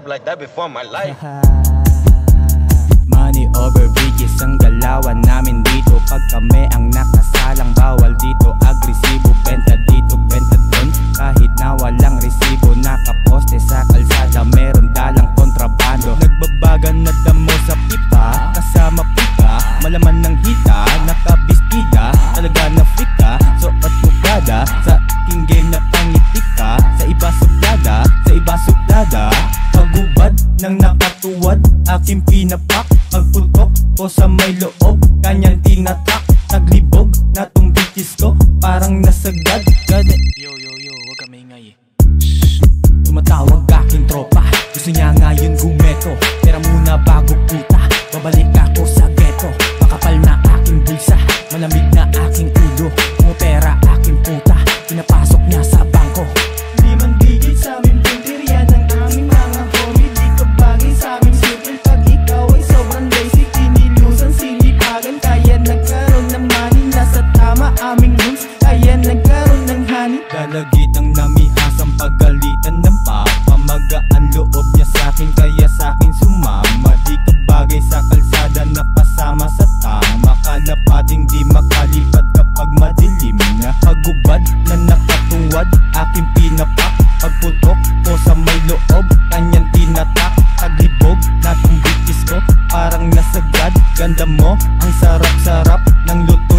Like that before my life. Money over bridges ang galawan namin dito. Pag kami ang nakasalang bawal dito. Agresibo, benta dito, benta dun. Kahit na walang resibo, nakaposte sa kalsada, meron dalang kontrabando. Nagbabagan na damo sa pipa, kasama pika, malaman ng hita, nakabistida, talaga na frika. So at bukada, sa aking game na pangitika, sa iba suplada, sa iba suplada. Pagubad ng nakatuwad, aking pinapak. Pagputok ko sa may loob, kanyang tinatak. Naglibog na tong bitches ko, parang nasagad. Yo, wag ka maingay. Tumatawag aking tropa, gusto niya ngayon gumeto. Pera muna bago puta, babalik ako sa ghetto. Makapal na aking bulsa, malamig na aking ulo. Pumopera aking puta, pinapasok niya sa bangko. Di man bigay sa aming punteriya ng aming mga homie. Di ka bagay sa aming circle pag ikaw ay sobrang lazy. Kinilusan, sinipagan, kaya nagkaroon ng money. Nasa tama aming rules, kaya nagkaroon ng honey. Dalagit ang namihasang pagalitan ng papa. Magaan loob niya sa'kin, kaya sa'kin sumama. Di ka bagay sa kalsada na pasama sa tama. Kalapating di makalipad kapag madilim na. Pagubad na nakatuwad, aking pinapak. Pagputok ko sa may loob, kanyang tinatak. Taglibog na tong bitches ko, parang nasagad. Ganda mo, ang sarap-sarap ng luto